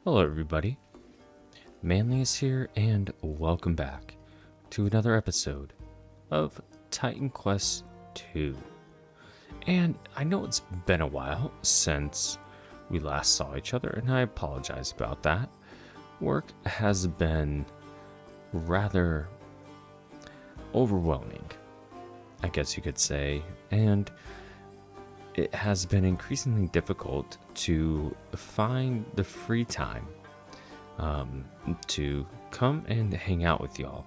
Hello everybody, Manly is here and welcome back to another episode of Titan Quest 2. And I know it's been a while since we last saw each other and I apologize about that. Work has been rather overwhelming, I guess you could say, and it has been increasingly difficult to find the free time to come and hang out with y'all.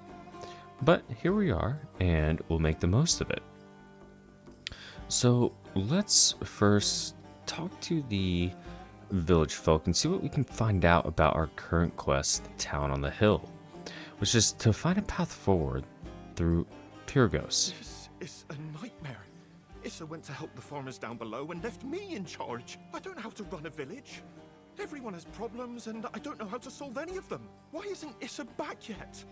But here we are, and we'll make the most of it. So let's first talk to the village folk and see what we can find out about our current quest, the Town on the Hill, which is to find a path forward through Pyrgos. This is a nightmare. Issa went to help the farmers down below and left me in charge. I don't know how to run a village. Everyone has problems and I don't know how to solve any of them. Why isn't Issa back yet?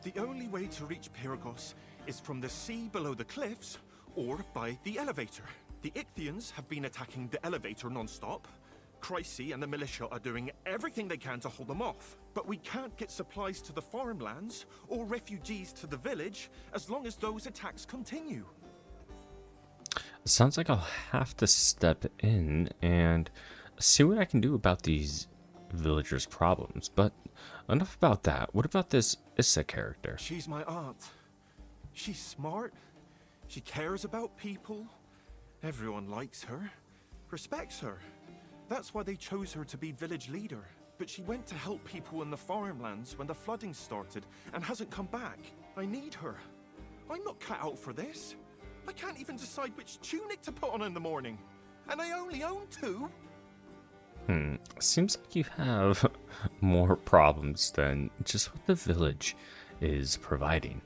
The only way to reach Pyrgos is from the sea below the cliffs or by the elevator. The Ichthians have been attacking the elevator non-stop. Chryse and the militia are doing everything they can to hold them off. But we can't get supplies to the farmlands or refugees to the village as long as those attacks continue. Sounds like I'll have to step in and see what I can do about these villagers' problems. But enough about that. What about this Issa character? She's my aunt. She's smart. She cares about people. Everyone likes her, respects her. That's why they chose her to be village leader. But she went to help people in the farmlands when the flooding started and hasn't come back. I need her. I'm not cut out for this. I can't even decide which tunic to put on in the morning. And I only own 2. Seems like you have more problems than just what the village is providing.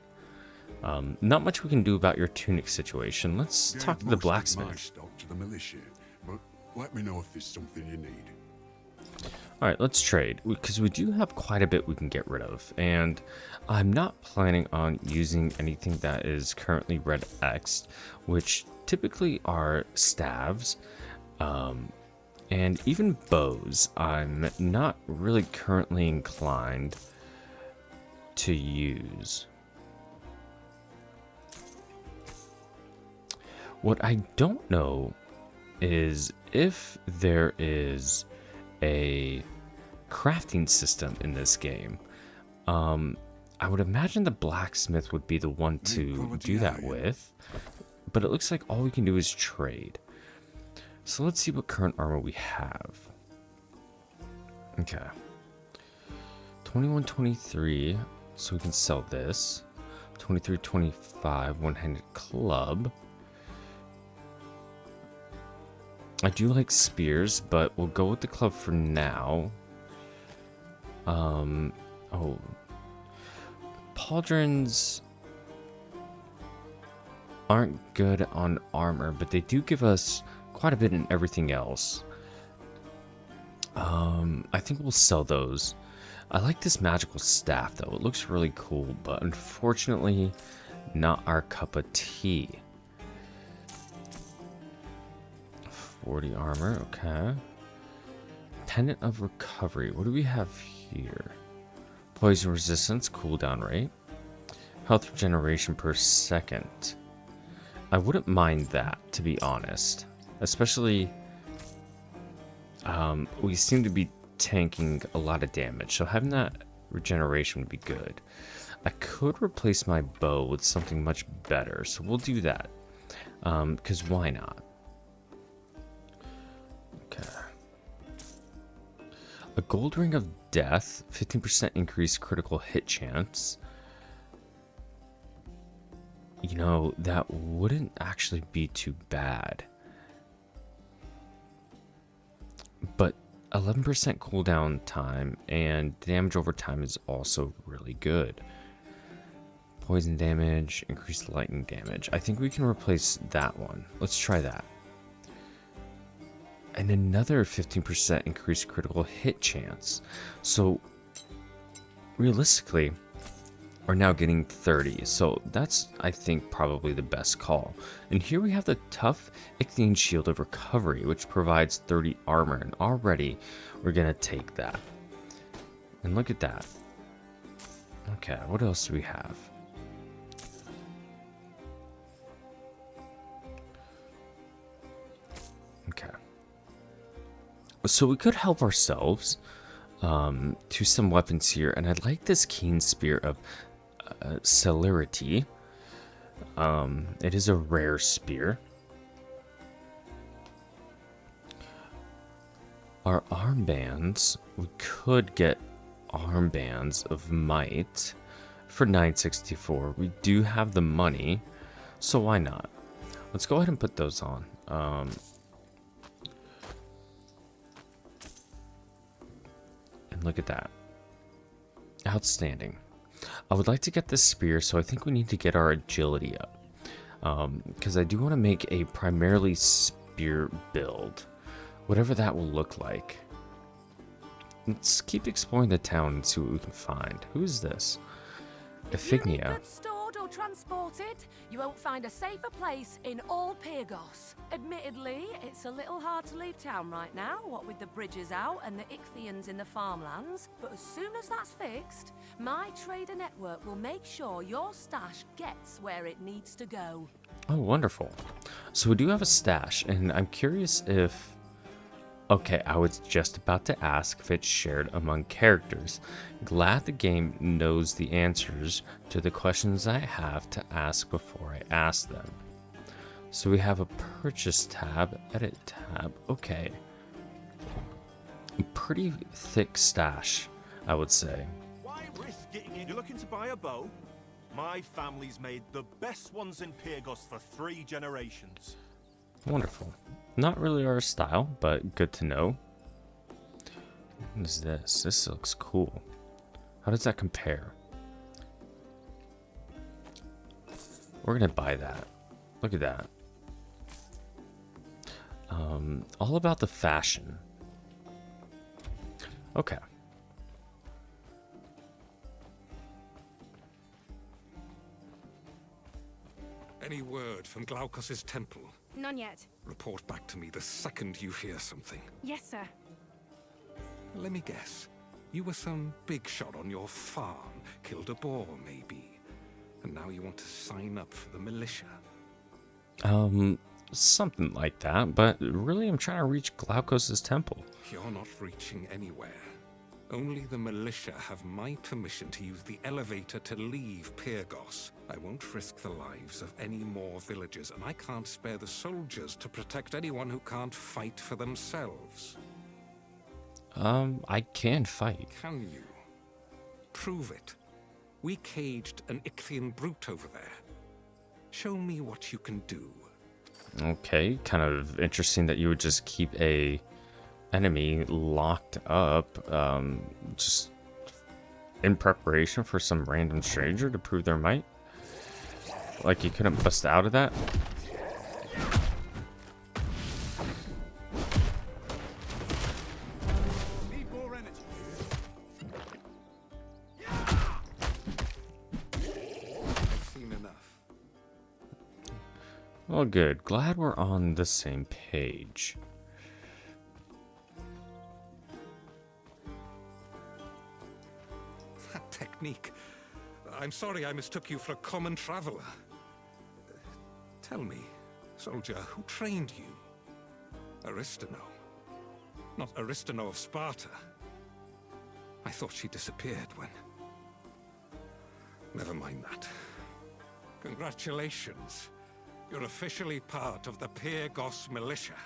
Not much we can do about your tunic situation. Let's talk to the blacksmith. Stock to the militia, but let me know if there's something you need. Alright, let's trade, because we do have quite a bit we can get rid of, and I'm not planning on using anything that is currently red X'd, which typically are staves, and even bows. I'm not really currently inclined to use. What I don't know is if there is a crafting system in this game. I would imagine the blacksmith would be the one to do that with, but it looks like all we can do is trade. So let's see what current armor we have. Okay. 2123, so we can sell this. 2325, one-handed club. I do like spears, but we'll go with the club for now. Oh. Pauldrons aren't good on armor, but they do give us quite a bit in everything else. I think we'll sell those. I like this magical staff, though. It looks really cool, but unfortunately, not our cup of tea. 40 armor, okay. Pendant of recovery. What do we have here? Poison resistance, cooldown rate. Health regeneration per second. I wouldn't mind that, to be honest. Especially, we seem to be tanking a lot of damage, so having that regeneration would be good. I could replace my bow with something much better, so we'll do that. Because why not? Okay. A gold ring of death, 15% increased critical hit chance. You know, that wouldn't actually be too bad. But 11% cooldown time and damage over time is also really good. Poison damage, increased lightning damage. I think we can replace that one. Let's try that. And another 15% increased critical hit chance. So, realistically, are now getting 30. So that's, I think, probably the best call. And here we have the tough Ichthian Shield of Recovery, which provides 30 armor. And already we're going to take that. And look at that. Okay, what else do we have? Okay. So we could help ourselves to some weapons here. And I'd like this Keen Spear of Celerity. It is a rare spear. Our armbands, we could get armbands of might for 964. We do have the money, so why not? Let's go ahead and put those on. And look at that. Outstanding. I would like to get this spear, so I think we need to get our agility up. Because I do want to make a primarily spear build. Whatever that will look like. Let's keep exploring the town and see what we can find. Who is this? If you need Iphigenia. goods stored or transported, you won't find a safer place in all Pyrgos. Admittedly, it's a little hard to leave town right now, what with the bridges out and the Ichthians in the farmlands. But as soon as that's fixed, my trader network will make sure your stash gets where it needs to go. Oh, wonderful. So we do have a stash, and I'm curious if... Okay, I was just about to ask if it's shared among characters. Glad the game knows the answers to the questions I have to ask before I ask them. So we have a purchase tab, edit tab. Okay. A pretty thick stash, I would say. Why risk getting in? You're looking to buy a bow? My family's made the best ones in Pyrgos for 3 generations. Wonderful. Not really our style, but good to know. What is this? This looks cool. How does that compare? We're gonna buy that. Look at that. All about the fashion. Okay. Any word from Glaukos' temple? None yet. Report back to me the second you hear something. Yes, sir. Let me guess. You were some big shot on your farm, killed a boar maybe, and now you want to sign up for the militia. Something like that, but really I'm trying to reach Glaukos' temple. You're not reaching anywhere. Only the militia have my permission to use the elevator to leave Pyrgos. I won't risk the lives of any more villagers, and I can't spare the soldiers to protect anyone who can't fight for themselves. I can fight. Can you? Prove it. We caged an Ichthian brute over there. Show me what you can do. Okay, kind of interesting that you would just keep a enemy locked up, just in preparation for some random stranger to prove their might. Like you couldn't bust out of that. Need more energy. I've seen enough. Well, good. Glad we're on the same page. That technique. I'm sorry I mistook you for a common traveler. Tell me, soldier, who trained you? Aristano. Not Aristano of Sparta. I thought she disappeared when... Never mind that. Congratulations. You're officially part of the Pyrgos militia.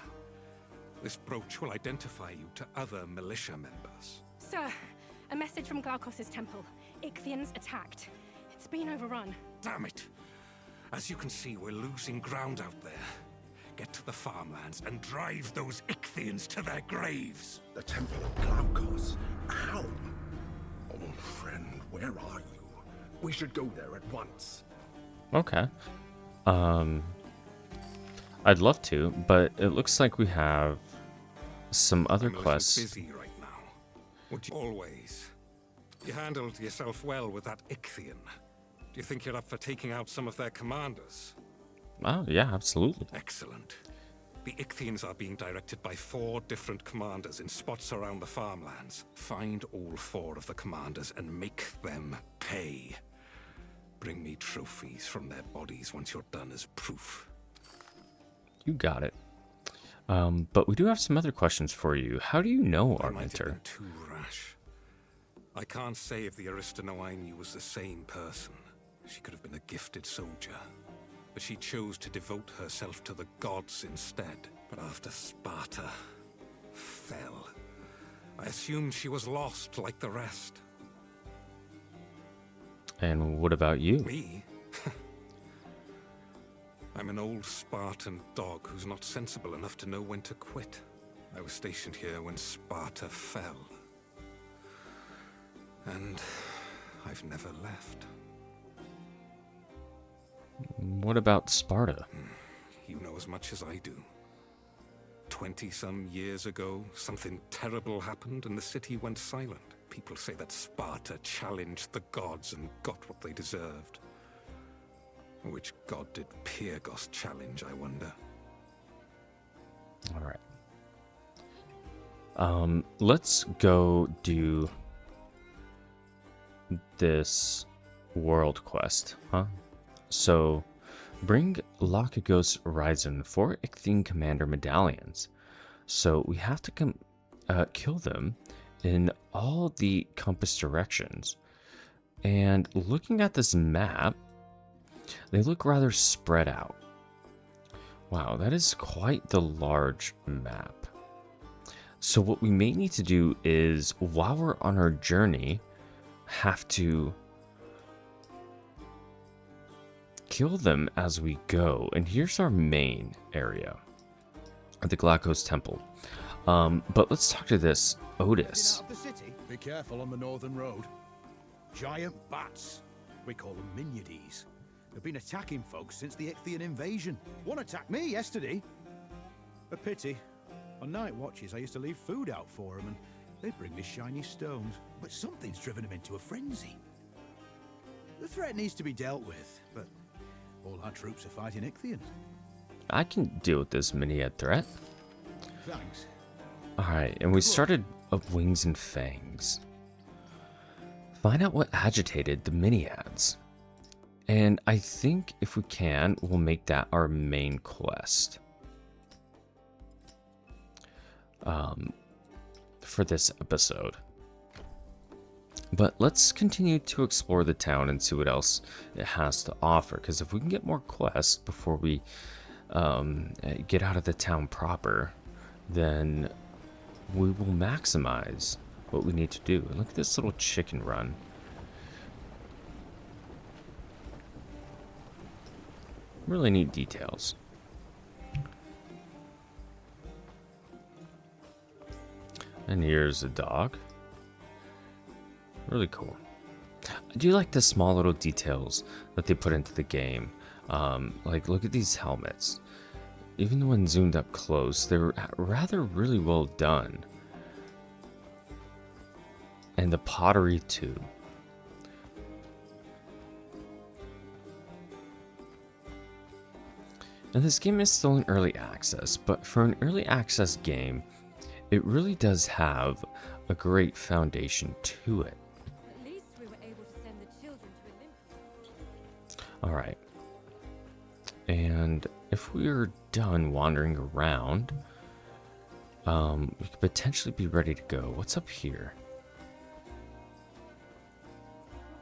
This brooch will identify you to other militia members. Sir, a message from Glaukos' temple. Ichthians attacked. It's been overrun. Damn it! As you can see, we're losing ground out there. Get to the farmlands and drive those Ichthians to their graves! The Temple of Glaukos. How? Old friend, where are you? We should go there at once. Okay. I'd love to, but it looks like we have some other I'm a little quests. busy right now. Would you always? You handled yourself well with that Ichthian. Do you think you're up for taking out some of their commanders? Oh, yeah, absolutely. Excellent. The Ichthians are being directed by 4 different commanders in spots around the farmlands. Find all 4 of the commanders and make them pay. Bring me trophies from their bodies once you're done as proof. You got it. But we do have some other questions for you. How do you know I our might have mentor? been too rash. I can't say if the Aristano I knew was the same person. She could have been a gifted soldier. But she chose to devote herself to the gods instead. But after Sparta fell, I assumed she was lost like the rest. And what about you? Me? I'm an old Spartan dog who's not sensible enough to know when to quit. I was stationed here when Sparta fell. And I've never left. What about Sparta? You know as much as I do. 20-some years ago, something terrible happened and the city went silent. People say that Sparta challenged the gods and got what they deserved. Which god did Pyrgos challenge, I wonder? All right. Let's go do this world quest, huh? So, bring Lakagos Ryzen 4 Ichthian Commander medallions. So we have to kill them in all the compass directions. And looking at this map, they look rather spread out. Wow, that is quite the large map. So what we may need to do is, while we're on our journey, have to kill them as we go. And here's our main area at the Glacos Temple. But let's talk to this Otis. Out of the city. Be careful on the northern road. Giant bats. We call them Miniades. They've been attacking folks since the Ichthian invasion. One attacked me yesterday. A pity. On night watches, I used to leave food out for them, and they'd bring me shiny stones. But something's driven them into a frenzy. The threat needs to be dealt with, but all our troops are fighting Ichthians. I can deal with this Miniad threat. Thanks. Alright, and we started of Wings and Fangs. Find out what agitated the Miniads. And I think if we can, we'll make that our main quest. For this episode. But let's continue to explore the town and see what else it has to offer. Because if we can get more quests before we get out of the town proper, then we will maximize what we need to do. Look at this little chicken run. Really neat details. And here's a dog. Really cool. I do like the small little details that they put into the game. Like, look at these helmets. Even when zoomed up close, they're rather really well done. And the pottery too. And this game is still in early access, but for an early access game, it really does have a great foundation to it. At least we were able to send the children to Olympia. All right. And if we're done wandering around, we could potentially be ready to go. What's up here?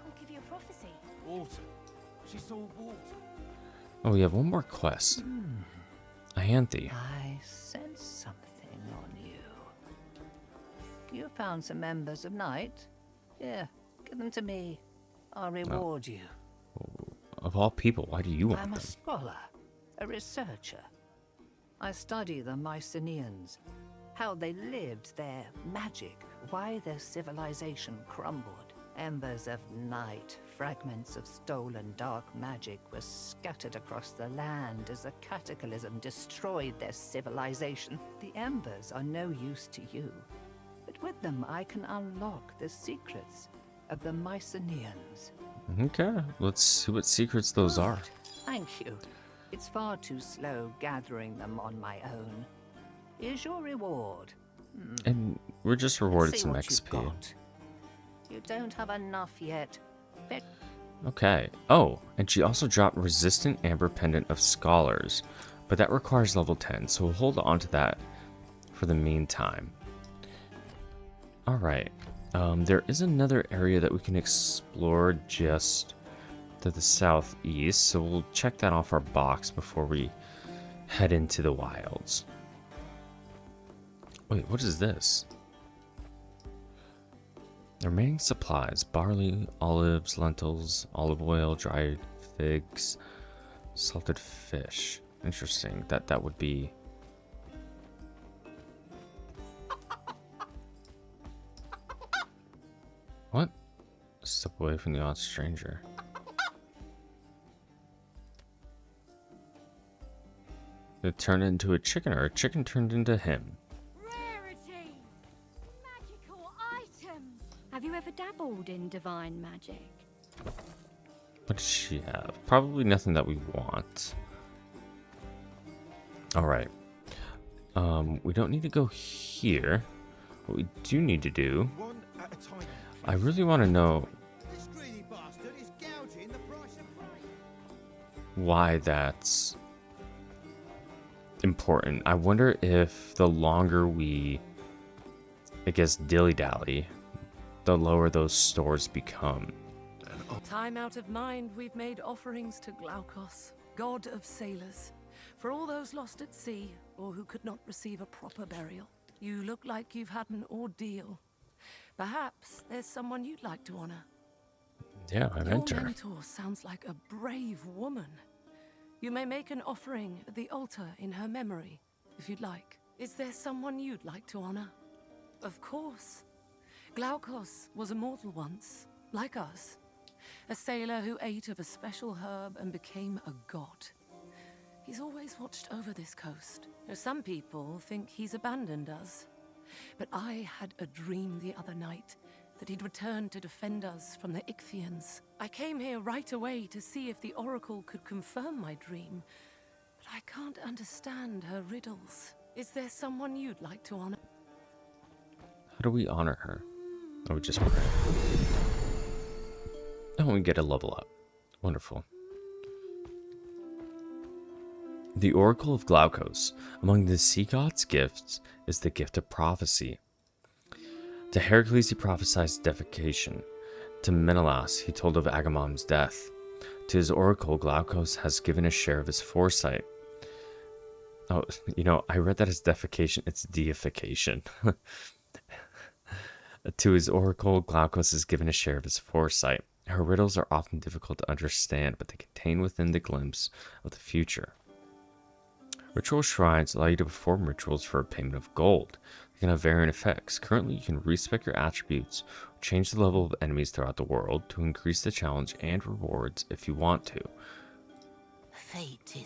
I'll give you a prophecy. Water. She saw water. Oh, we have one more quest. Ianthe. I sense something on you. You found some members of Night? Here, give them to me. I'll reward you. Of all people, why do you want I'm a them? scholar, a researcher. I study the Mycenaeans, how they lived, their magic, why their civilization crumbled. Embers of night, fragments of stolen dark magic were scattered across the land as a cataclysm destroyed their civilization. The embers are no use to you, but with them I can unlock the secrets of the Mycenaeans. Okay, let's see what secrets those are. Good. Thank you. It's far too slow gathering them on my own. Here's your reward. And we're just rewarded See some what you've XP. got. You don't have enough yet. Okay. Oh, and she also dropped Resistant Amber Pendant of Scholars, but that requires level 10, so we'll hold on to that for the meantime. Alright. There is another area that we can explore just to the southeast, so we'll check that off our box before we head into the wilds. Wait, what is this? The remaining supplies: barley, olives, lentils, olive oil, dried figs, salted fish. Interesting. That would be... What? Step away from the odd stranger. It turned into a chicken, or a chicken turned into him. Rarities! Magical items! Have you ever dabbled in divine magic? What does she have? Probably nothing that we want. Alright. We don't need to go here. What we do need to do... One at a time. I really want to know This greedy bastard is gouging the price of pie. why that's important. I wonder if the longer we, I guess, dilly-dally, the lower those stores become. Time out of mind, we've made offerings to Glaukos, god of sailors, for all those lost at sea or who could not receive a proper burial. You look like you've had an ordeal. Perhaps there's someone you'd like to honor. Yeah, I Your meant her. mentor sounds like a brave woman. You may make an offering at the altar in her memory, if you'd like. Is there someone you'd like to honor? Of course. Glaukos was immortal once, like us. A sailor who ate of a special herb and became a god. He's always watched over this coast. Now, some people think he's abandoned us. But I had a dream the other night that he'd returned to defend us from the Ichthians. I came here right away to see if the Oracle could confirm my dream, but I can't understand her riddles. Is there someone you'd like to honor? How do we honor her? Oh, we just pray. Oh, we get a level up. Wonderful. The Oracle of Glaukos. Among the sea god's gifts is the gift of prophecy. To Heracles he prophesied defecation. To Menelaus he told of Agamemnon's death. To his oracle, Glaukos has given a share of his foresight. Oh, you know, I read that as defecation. It's deification. To his oracle, Glaukos is given a share of his foresight. Her riddles are often difficult to understand, but they contain within the glimpse of the future. Ritual shrines allow you to perform rituals for a payment of gold. They can have varying effects. Currently, you can respec your attributes, or change the level of enemies throughout the world to increase the challenge and rewards if you want to. Fate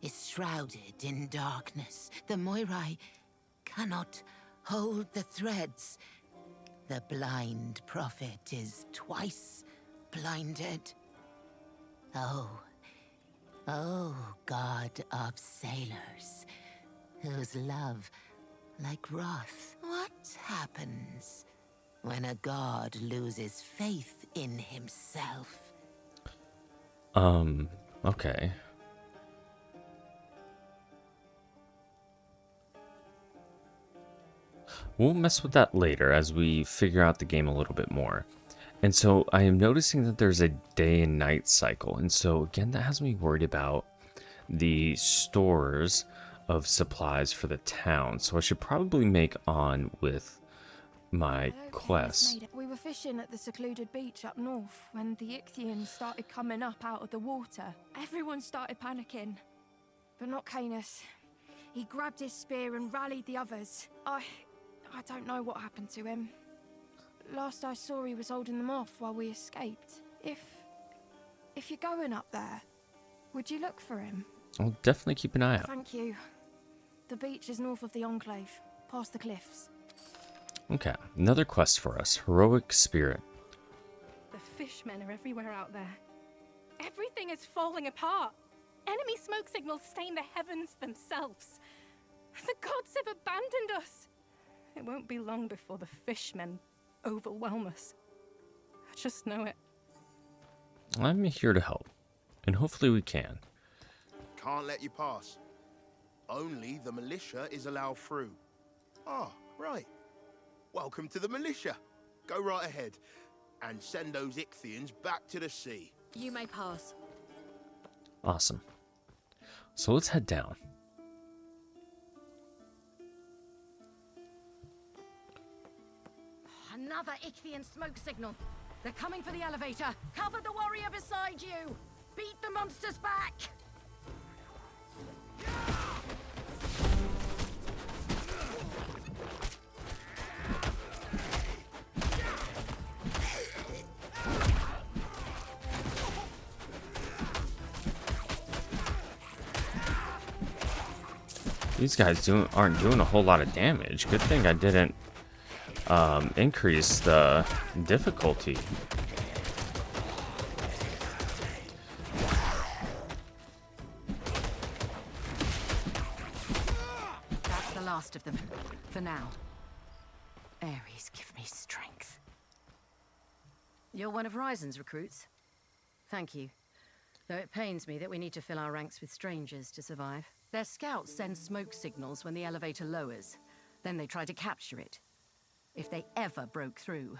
is shrouded in darkness. The Moirai cannot hold the threads. The blind prophet is twice blinded. Oh, god of sailors, whose love, like wrath, what happens when a god loses faith in himself? Okay. We'll mess with that later as we figure out the game a little bit more. And so I am noticing that there's a day and night cycle. And so again, that has me worried about the stores of supplies for the town. So I should probably make on with my quest. We were fishing at the secluded beach up north when the Ichthians started coming up out of the water. Everyone started panicking, but not Canis. He grabbed his spear and rallied the others. I don't know what happened to him. Last I saw, he was holding them off while we escaped. If you're going up there, would you look for him? I'll definitely keep an eye out. Thank you. The beach is north of the Enclave, past the cliffs. Okay, another quest for us. Heroic Spirit. fishmen are everywhere out there. Everything is falling apart. Enemy smoke signals stain the heavens themselves. The gods have abandoned us. It won't be long before the fishmen overwhelm us. I just know it. I'm here to help, and hopefully we can. Can't let you pass. Only the militia is allowed through. Ah, right. Welcome to the militia. Go right ahead and send those Ichthyans back to the sea. You may pass. Awesome. So let's head down. Another Ichthian smoke signal. They're coming for the elevator. Cover the warrior beside you. Beat the monsters back. These guys aren't doing a whole lot of damage. Good thing I didn't increase the difficulty. That's the last of them, for now. Ares, give me strength. You're one of Ryzen's recruits? Thank you. Though it pains me that we need to fill our ranks with strangers to survive. Their scouts send smoke signals when the elevator lowers. Then they try to capture it. If they ever broke through.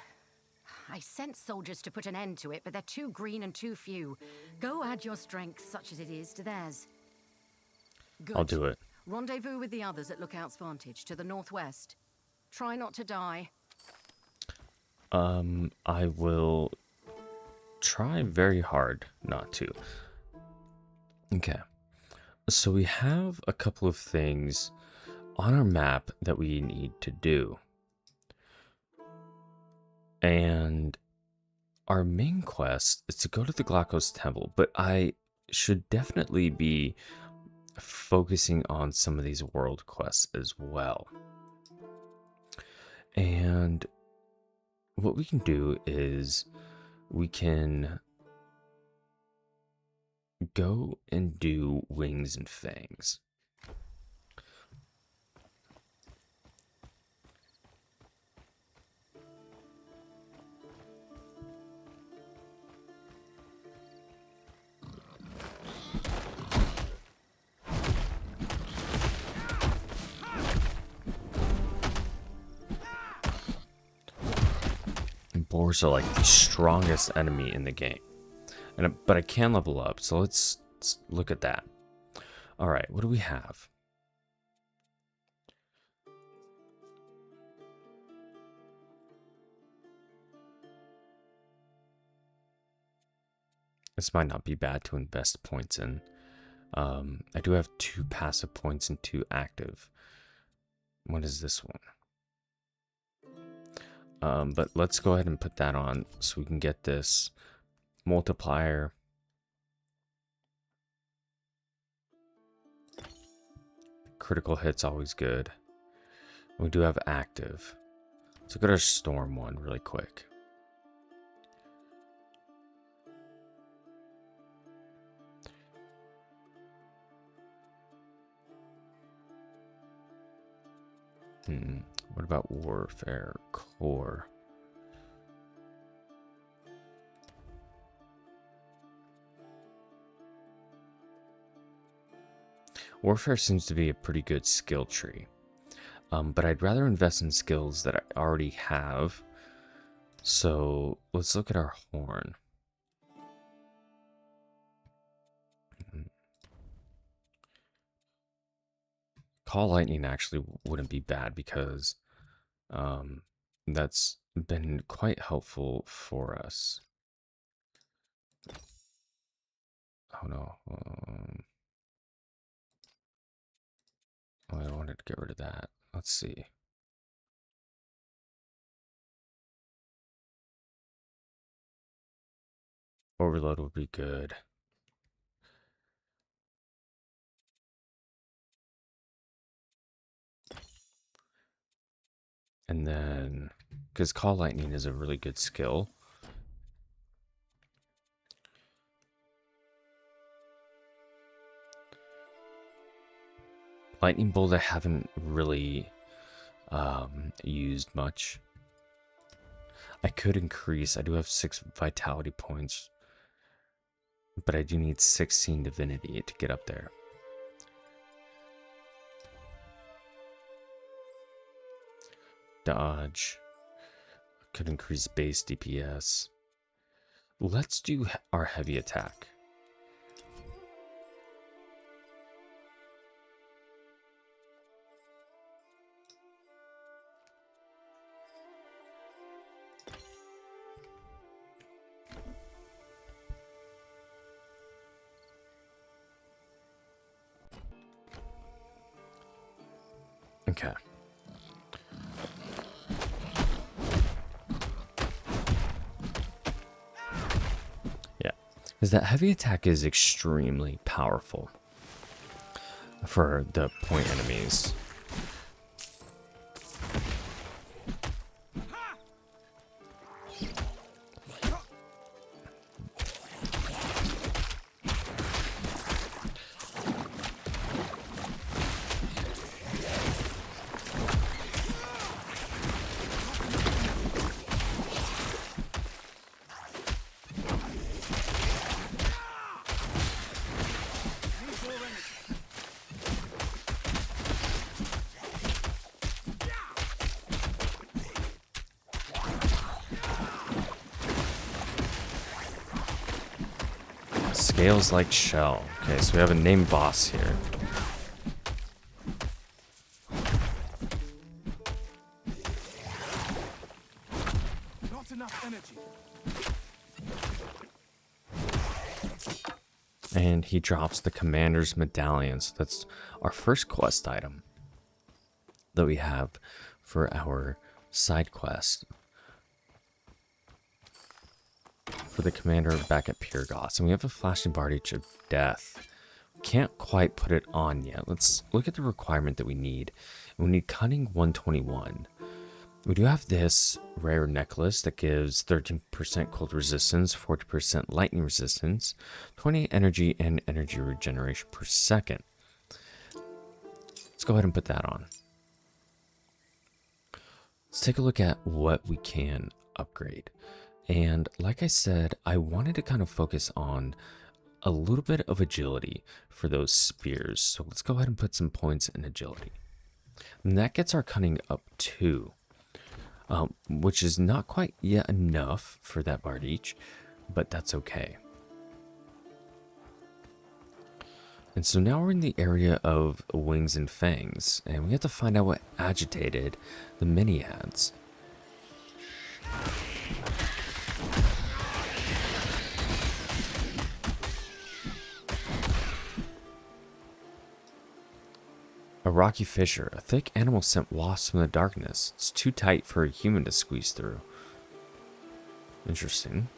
I sent soldiers to put an end to it, but they're too green and too few. Go add your strength, such as it is, to theirs. Good. I'll do it. Rendezvous with the others at Lookout's Vantage, to the northwest. Try not to die. I will try very hard not to. Okay. So we have a couple of things on our map that we need to do. And our main quest is to go to the Glacos Temple, but I should definitely be focusing on some of these world quests as well. And what we can do is we can go and do Wings and Fangs. And boars are like the strongest enemy in the game. But I can level up, so let's look at that. All right, what do we have? This might not be bad to invest points in. I do have 2 passive points and 2 active. What is this one? But let's go ahead and put that on so we can get this multiplier. Critical hit's always good. We do have active. Let's look at our storm one really quick. What about warfare core? Warfare seems to be a pretty good skill tree, but I'd rather invest in skills that I already have. So let's look at our horn. Call Lightning actually wouldn't be bad because that's been quite helpful for us. Oh no. I wanted to get rid of that. Let's see. Overload would be good. And then, because Call Lightning is a really good skill. Lightning Bolt I haven't really used much. I could increase. I do have 6 vitality points, but I do need 16 divinity to get up there. Dodge. Could increase base DPS. Let's do our heavy attack. Okay. Yeah, because that heavy attack is extremely powerful for the point enemies. Scales like shell. Okay, so we have a named boss here. Not enough energy. And he drops the commander's medallion. So that's our first quest item that we have for our side quest. For the commander back at Pyrgos. And we have a flashing bardage of death. Can't quite put it on yet. Let's look at the requirement that we need. We need cunning 121. We do have this rare necklace that gives 13% cold resistance, 40% lightning resistance, 20 energy, and energy regeneration per second. Let's go ahead and put that on. Let's take a look at what we can upgrade. And like I said, I wanted to kind of focus on a little bit of agility for those spears. So let's go ahead and put some points in agility. And that gets our cunning up 2, which is not quite yet enough for that bardage, but that's okay. And so now we're in the area of wings and fangs, and we have to find out what agitated the Miniads. A rocky fissure. A thick animal scent wafts from the darkness. It's too tight for a human to squeeze through. Interesting.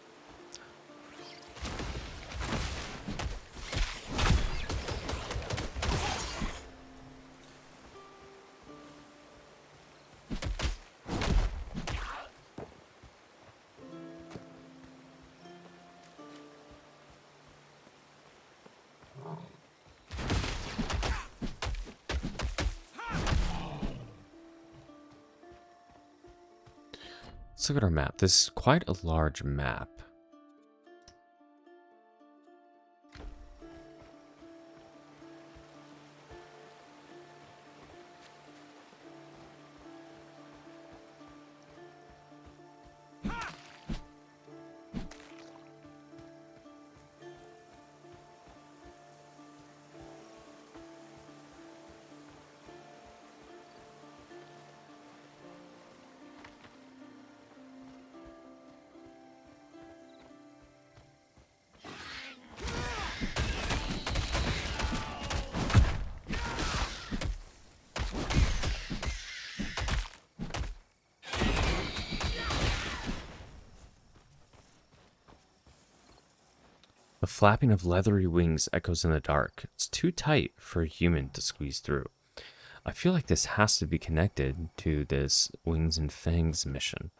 Let's look at our map. This is quite a large map. The flapping of leathery wings echoes in the dark. It's too tight for a human to squeeze through. I feel like this has to be connected to this Wings and Fangs mission.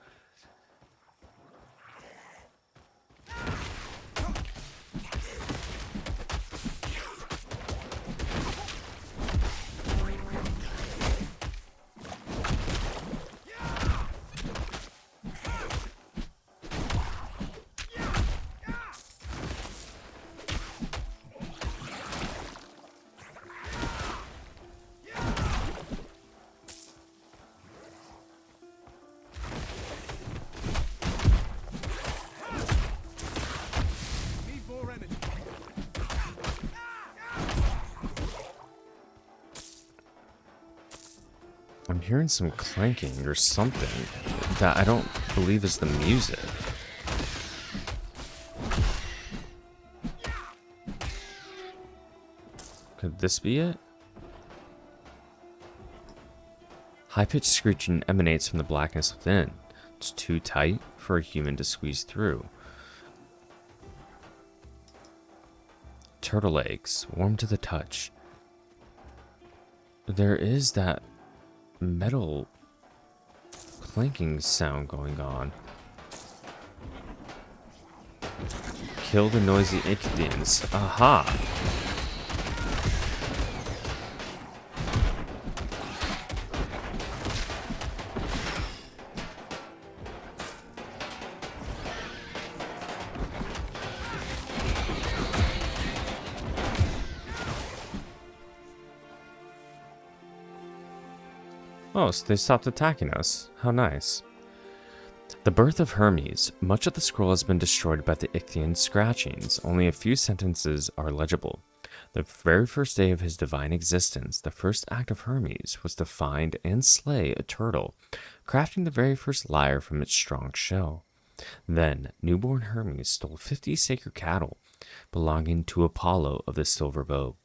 hearing some clanking or something that I don't believe is the music. Could this be it? High-pitched screeching emanates from the blackness within. It's too tight for a human to squeeze through. Turtle eggs, warm to the touch. There is that metal clanking sound going on. Kill the noisy Ichthyans. Aha! Oh, so they stopped attacking us. How nice. The birth of Hermes. Much of the scroll has been destroyed by the Ichthian scratchings. Only a few sentences are legible. The very first day of his divine existence, the first act of Hermes was to find and slay a turtle, crafting the very first lyre from its strong shell. Then, newborn Hermes stole 50 sacred cattle belonging to Apollo of the silver bow,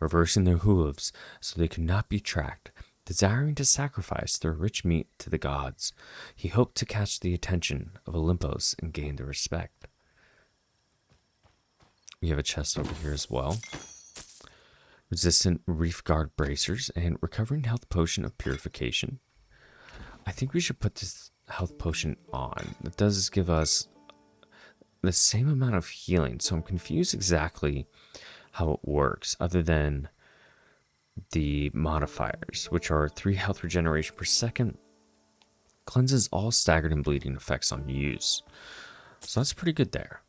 reversing their hooves so they could not be tracked. Desiring to sacrifice their rich meat to the gods, he hoped to catch the attention of Olympus and gain their respect. We have a chest over here as well. Resistant reef guard bracers and recovering health potion of purification. I think we should put this health potion on. It does give us the same amount of healing, so I'm confused exactly how it works, other than the modifiers, which are 3 health regeneration per second, cleanses all staggered and bleeding effects on use. So that's pretty good there.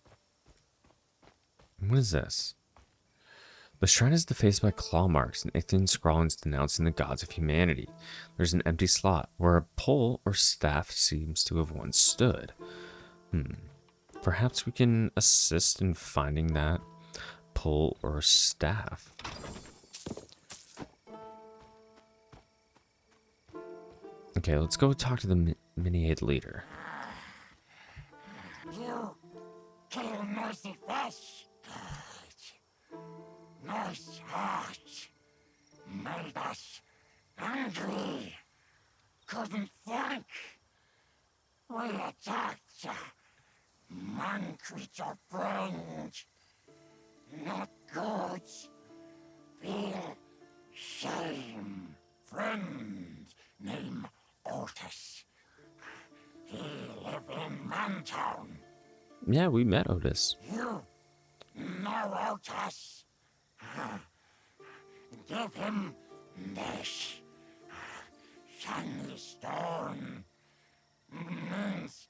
What is this? The shrine is defaced by claw marks and Ichthian scrawlings denouncing the gods of humanity. There's an empty slot where a pole or staff seems to have once stood. Perhaps we can assist in finding that pole or staff. Okay, let's go talk to the Miniaid leader. You kill noisy fish. Nice heart. Made us angry. Couldn't think. We attacked man creature friend. Not good. Feel shame. Friend. Name Otis. He live in Mantown. Yeah, we met Otis. You know Otis. Give him this. Shiny stone. Means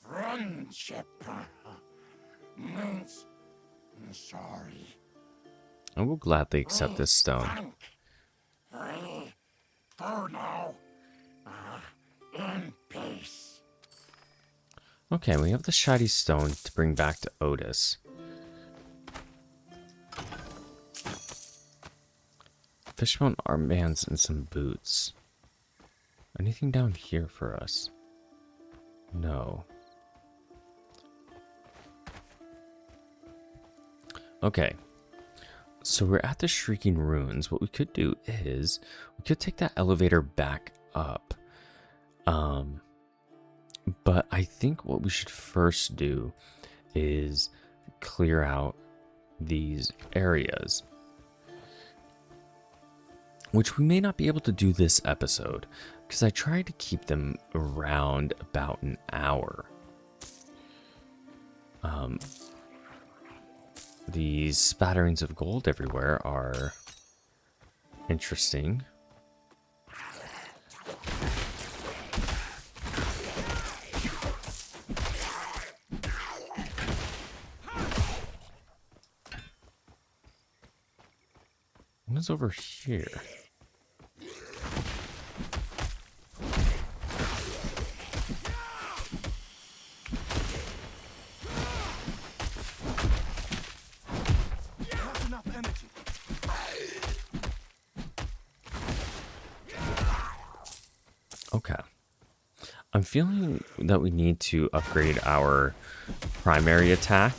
friendship. Means sorry. I will gladly accept this stone. We go now. In peace. Okay, we have the shiny stone to bring back to Otis. Fishbone armbands and some boots. Anything down here for us? No. Okay. So we're at the Shrieking Ruins. What we could do is we could take that elevator back up. But I think what we should first do is clear out these areas, which we may not be able to do this episode because I tried to keep them around about an hour. These spatterings of gold everywhere are interesting. What is over here? Not enough energy. I'm feeling that we need to upgrade our primary attack.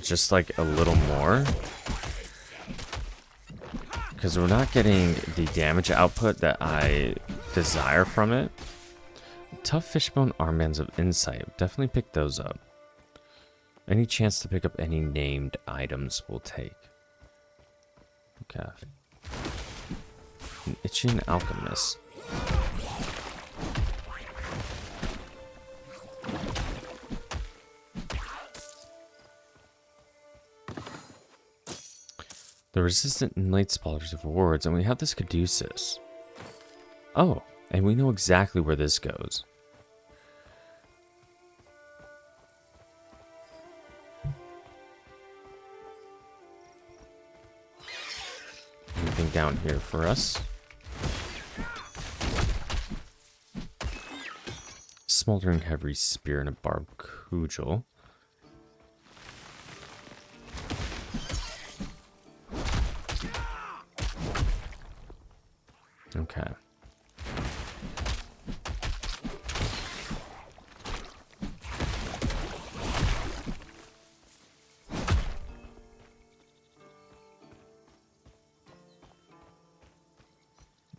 Just like a little more. Because we're not getting the damage output that I desire from it. Tough fishbone armbands of insight. Definitely pick those up. Any chance to pick up any named items we'll take. Okay. An itching alchemist. The resistant and late spallers of wards, and we have this caduceus. Oh, and we know exactly where this goes. Anything down here for us? Smoldering heavy spear and a barbed cudgel. Okay.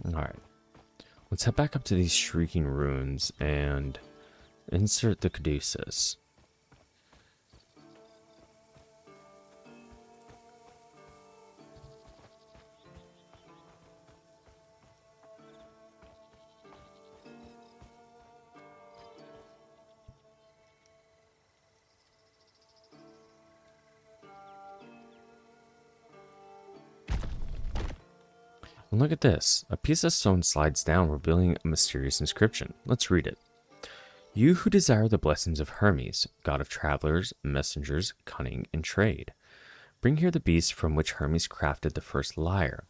Alright. Let's head back up to these shrieking ruins and insert the caduceus. And look at this. A piece of stone slides down, revealing a mysterious inscription. Let's read it. You who desire the blessings of Hermes, god of travelers, messengers, cunning, and trade. Bring here the beast from which Hermes crafted the first lyre.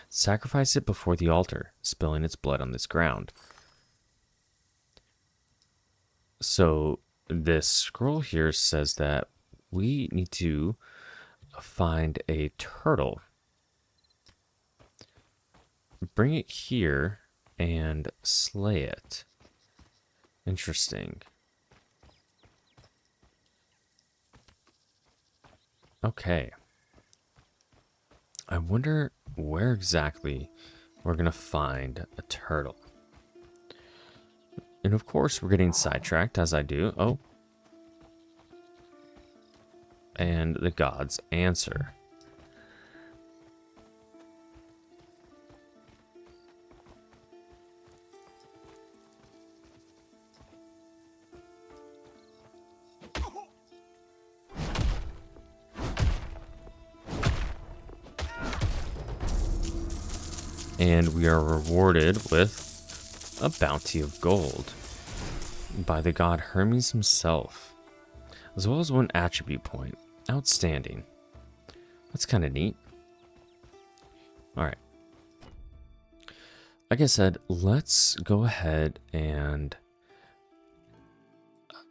Sacrifice it before the altar, spilling its blood on this ground. So this scroll here says that we need to find a turtle. Bring it here and slay it. Interesting. Okay. I wonder where exactly we're going to find a turtle. And of course, we're getting sidetracked as I do. Oh. And the gods answer. And we are rewarded with a bounty of gold by the god Hermes himself, as well as one attribute point. Outstanding. That's kind of neat. Alright. Like I said, let's go ahead and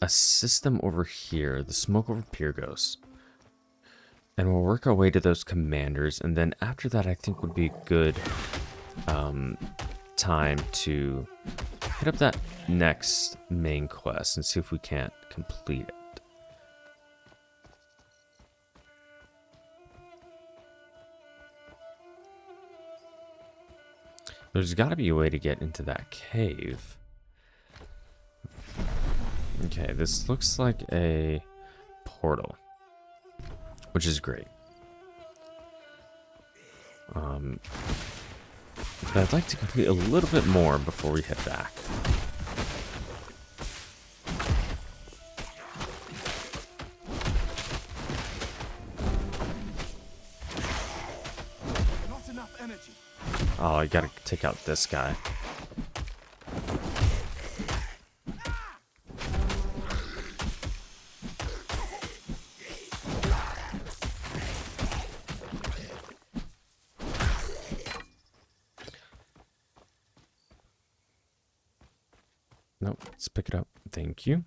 assist them over here, the smoke over Pyrgos. And we'll work our way to those commanders, and then after that I think would be good time to hit up that next main quest and see if we can't complete it. There's got to be a way to get into that cave. Okay, this looks like a portal, which is great. But I'd like to complete a little bit more before we head back. Not enough energy. Oh, I gotta take out this guy. Nope, let's pick it up. Thank you.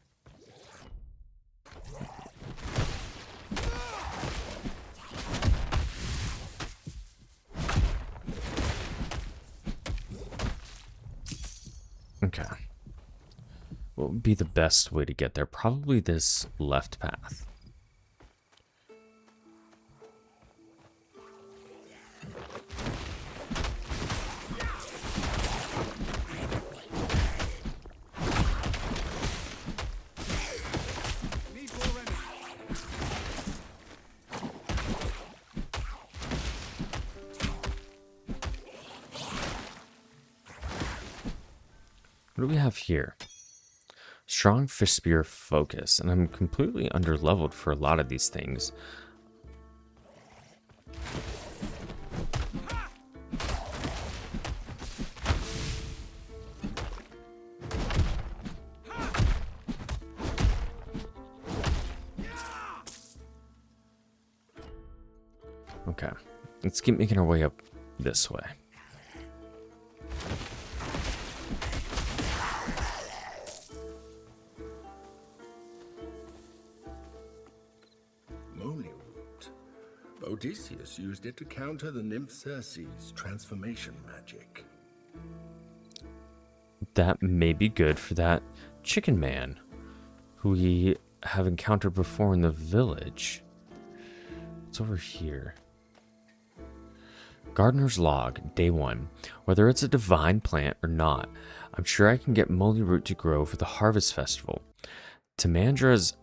Okay. What would be the best way to get there? Probably this left path. What do we have here? Strong fish spear focus, and I'm completely underleveled for a lot of these things. Okay, let's keep making our way up this way. Odysseus used it to counter the nymph Circe's transformation magic. That may be good for that chicken man who we have encountered before in the village. It's over here. Gardener's Log, Day 1. Whether it's a divine plant or not, I'm sure I can get Molly Root to grow for the Harvest Festival. Timandra's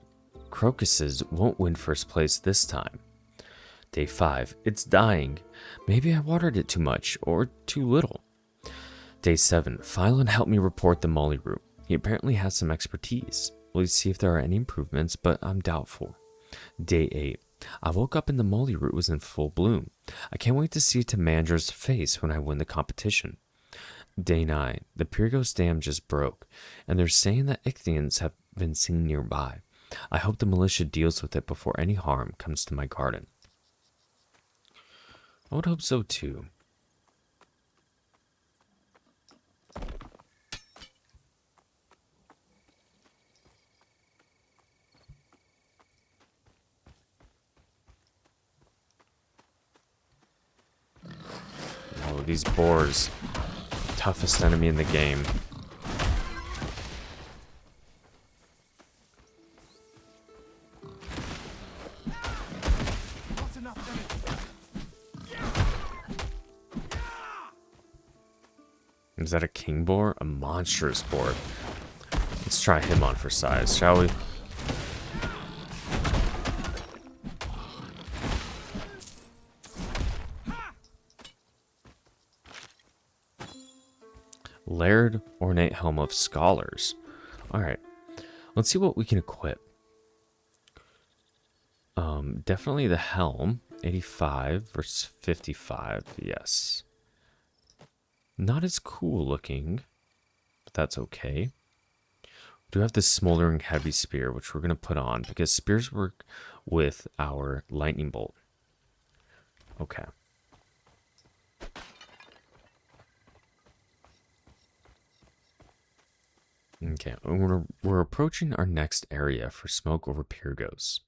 crocuses won't win first place this time. Day 5. It's dying. Maybe I watered it too much or too little. Day 7. Phylon helped me report the Molly Root. He apparently has some expertise. We'll see if there are any improvements, but I'm doubtful. Day 8. I woke up and the Molly Root was in full bloom. I can't wait to see Timandra's face when I win the competition. Day 9. The Pyrgos Dam just broke, and they're saying that Ichthyans have been seen nearby. I hope the militia deals with it before any harm comes to my garden. I would hope so too. Oh, these boars. Toughest enemy in the game. Is that a king boar? A monstrous boar. Let's try him on for size, shall we? Layered ornate helm of scholars. Alright. Let's see what we can equip. Definitely the helm. 85 versus 55. Yes. Not as cool looking, but that's okay. We do have this smoldering heavy spear, which we're going to put on because spears work with our lightning bolt. Okay. Okay, we're approaching our next area for smoke over Pyrgos.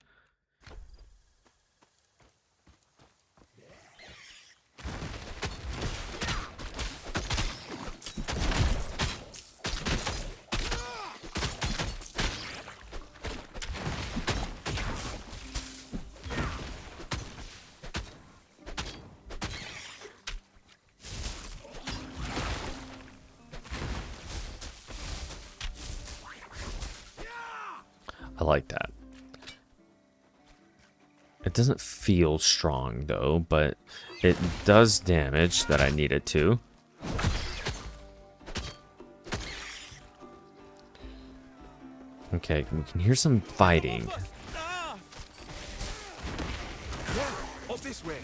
I like that. It doesn't feel strong though, but it does damage that I need it to. Okay, we can hear some fighting. Up this way,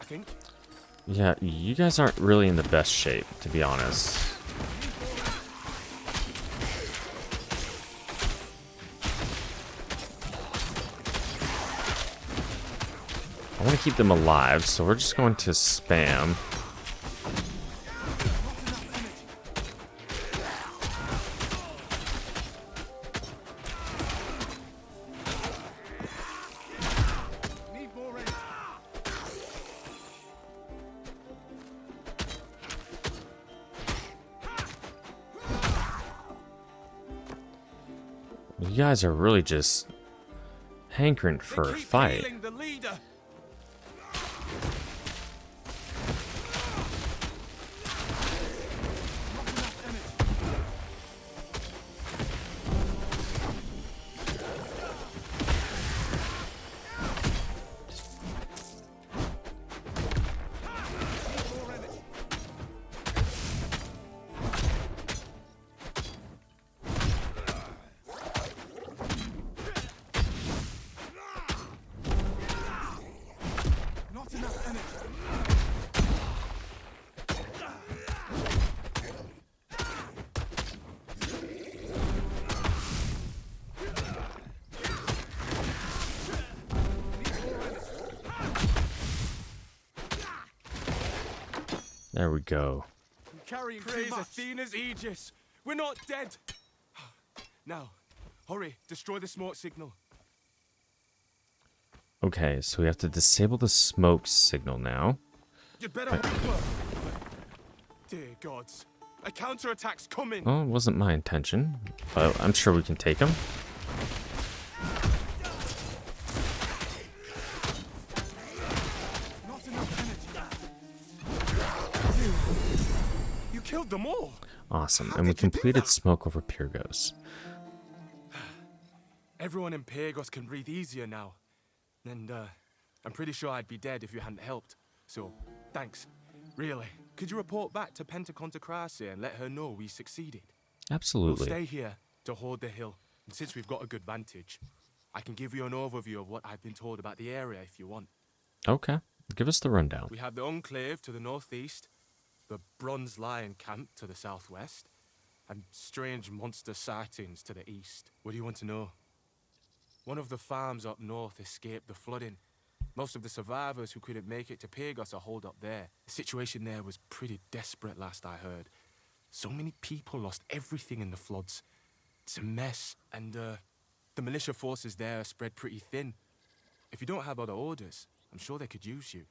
I think. Yeah, you guys aren't really in the best shape, to be honest. I want to keep them alive, so we're just going to spam. You guys are really just hankering for a fight. Killing the leader. There we go. Carrying Praise Athena's aegis. We're not dead. Now, hurry, destroy the smoke signal. Okay, so we have to disable the smoke signal now. You'd better work. Dear gods, a counterattack's coming. Well, it wasn't my intention, but I'm sure we can take him. Not enough energy. You killed them all. Awesome, and we completed smoke over Pyrgos. Everyone in Pyrgos can breathe easier now. And, I'm pretty sure I'd be dead if you hadn't helped. So, thanks. Really. Could you report back to Pentaconta Crassi and let her know we succeeded? Absolutely. We'll stay here to hold the hill. And since we've got a good vantage, I can give you an overview of what I've been told about the area if you want. Okay, give us the rundown. We have the Enclave to the northeast, the Bronze Lion Camp to the southwest, and strange monster sightings to the east. What do you want to know? One of the farms up north escaped the flooding. Most of the survivors who couldn't make it to Pyrgos are holed up there. The situation there was pretty desperate last I heard. So many people lost everything in the floods. It's a mess, and the militia forces there are spread pretty thin. If you don't have other orders, I'm sure they could use you.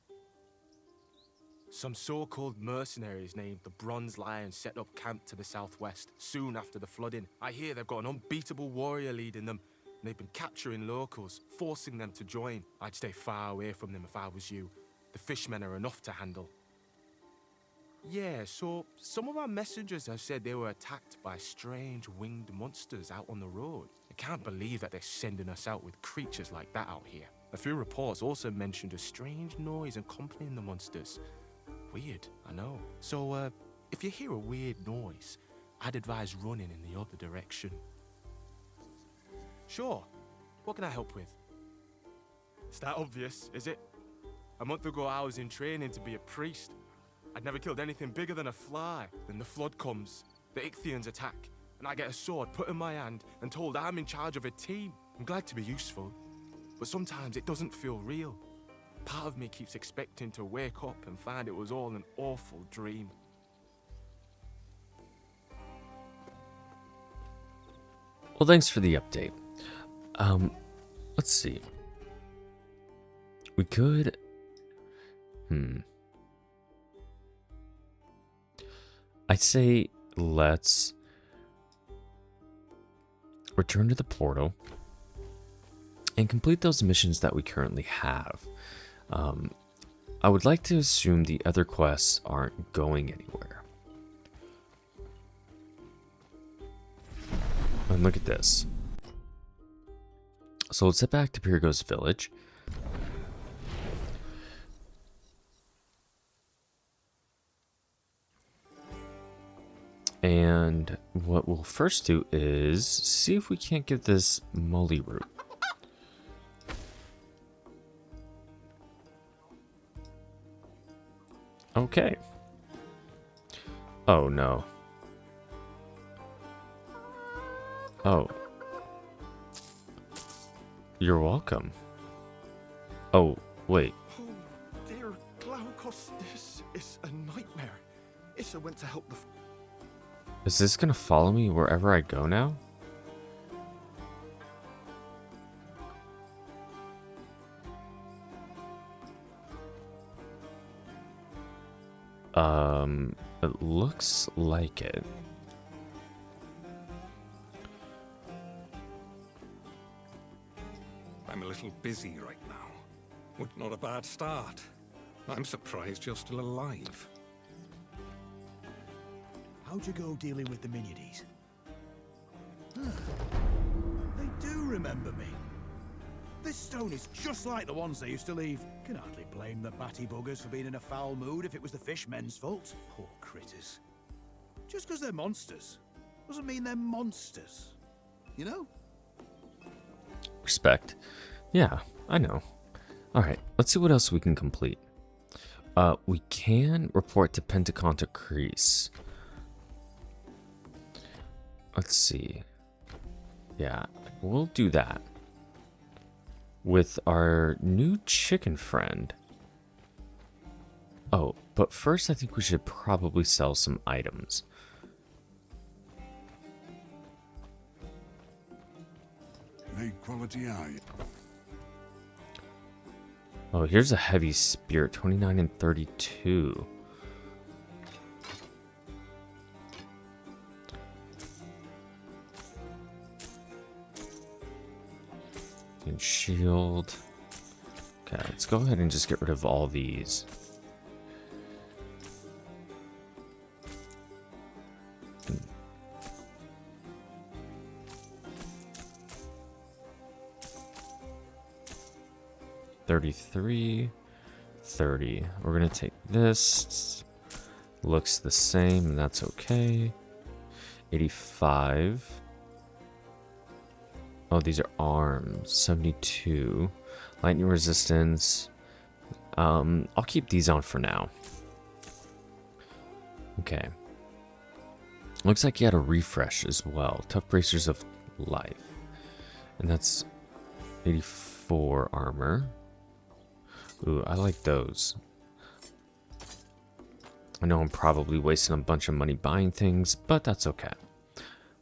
Some so-called mercenaries named the Bronze Lion set up camp to the southwest soon after the flooding. I hear they've got an unbeatable warrior leading them. They've been capturing locals, forcing them to join. I'd stay far away from them if I was you. The fishmen are enough to handle. Yeah, so some of our messengers have said they were attacked by strange winged monsters out on the road. I can't believe that they're sending us out with creatures like that out here. A few reports also mentioned a strange noise accompanying the monsters. Weird, I know. So, if you hear a weird noise, I'd advise running in the other direction. Sure. What can I help with? It's that obvious, is it? A month ago I was in training to be a priest. I'd never killed anything bigger than a fly. Then the flood comes, the Ichthyans attack, and I get a sword put in my hand and told I'm in charge of a team. I'm glad to be useful, but sometimes it doesn't feel real. Part of me keeps expecting to wake up and find it was all an awful dream. Well, thanks for the update. Let's see. We could... I'd say let's return to the portal and complete those missions that we currently have. I would like to assume the other quests aren't going anywhere. And look at this. So let's head back to Pyrgos village. And what we'll first do is see if we can't get this molly root. Okay. Oh no. Oh. You're welcome. Oh, wait. Oh, dear Glaukos, this is a nightmare. Issa went to help the... Is this gonna follow me wherever I go now? It looks like it. I'm a little busy right now. But not a bad start. I'm surprised you're still alive. How'd you go dealing with the Miniades? They do remember me. This stone is just like the ones they used to leave. Can hardly blame the batty buggers for being in a foul mood if it was the fishmen's fault. Poor critters. Just because they're monsters doesn't mean they're monsters. You know? Respect. Yeah, I know. Alright, let's see what else we can complete. We can report to Pentaconta Crease. Let's see. Yeah, we'll do that. With our new chicken friend. Oh, but first I think we should probably sell some items. Quality eye. Oh, here's a heavy spear, 29 and 32. And shield. Okay, let's go ahead and just get rid of all these. $33, $30. We're gonna take this. Looks the same, and that's okay. $85. Oh, these are arms. 72. Lightning resistance. I'll keep these on for now. Okay. Looks like you had a refresh as well. Tough bracers of life. And that's 84 armor. Ooh, I like those. I know I'm probably wasting a bunch of money buying things, but that's okay.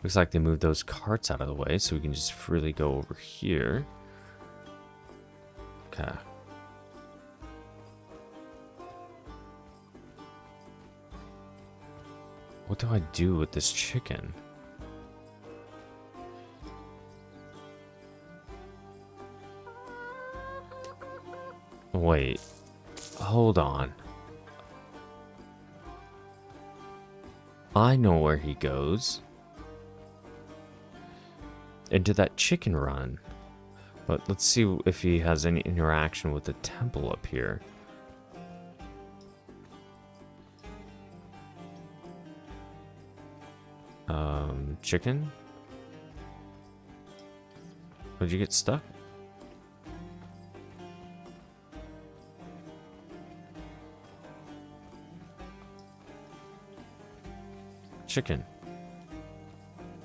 Looks like they moved those carts out of the way, so we can just freely go over here. Okay. What do I do with this chicken? Wait. Hold on. I know where he goes. Into that chicken run. But let's see if he has any interaction with the temple up here. Chicken? Did you get stuck? Chicken.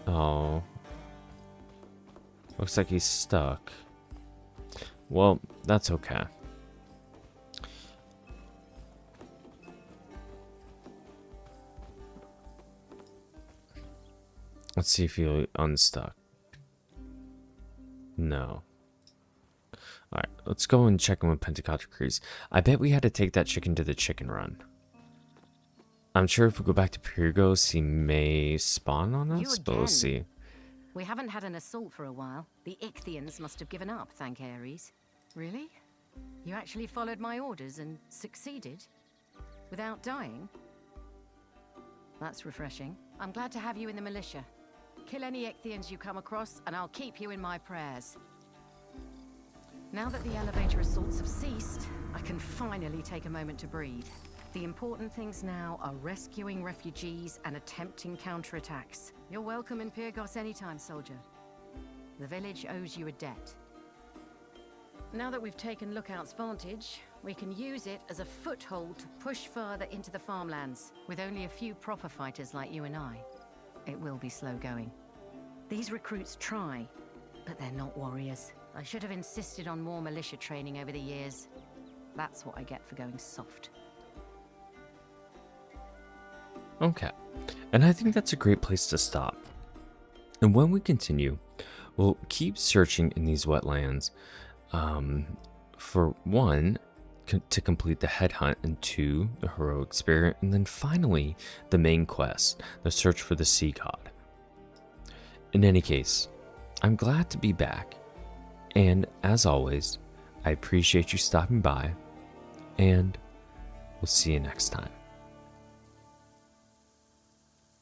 Oh. Looks like he's stuck. Well, that's okay. Let's see if he'll unstuck. No. Alright, let's go and check in with Pentaconta Crease. I bet we had to take that chicken to the chicken run. I'm sure if we go back to Pyrgos, he may spawn on us, but we'll see. We haven't had an assault for a while. The Ichthyans must have given up, thank Ares. Really? You actually followed my orders and succeeded? Without dying? That's refreshing. I'm glad to have you in the militia. Kill any Ichthyans you come across, and I'll keep you in my prayers. Now that the elevator assaults have ceased, I can finally take a moment to breathe. The important things now are rescuing refugees and attempting counterattacks. You're welcome in Pyrgos anytime, soldier. The village owes you a debt. Now that we've taken Lookout's vantage, we can use it as a foothold to push further into the farmlands. With only a few proper fighters like you and I, it will be slow going. These recruits try, but they're not warriors. I should have insisted on more militia training over the years. That's what I get for going soft. Okay, and I think that's a great place to stop. And when we continue, we'll keep searching in these wetlands. For one, to complete the headhunt, and two, the heroic spirit, and then finally, the main quest, the search for the sea god. In any case, I'm glad to be back. And as always, I appreciate you stopping by, and we'll see you next time.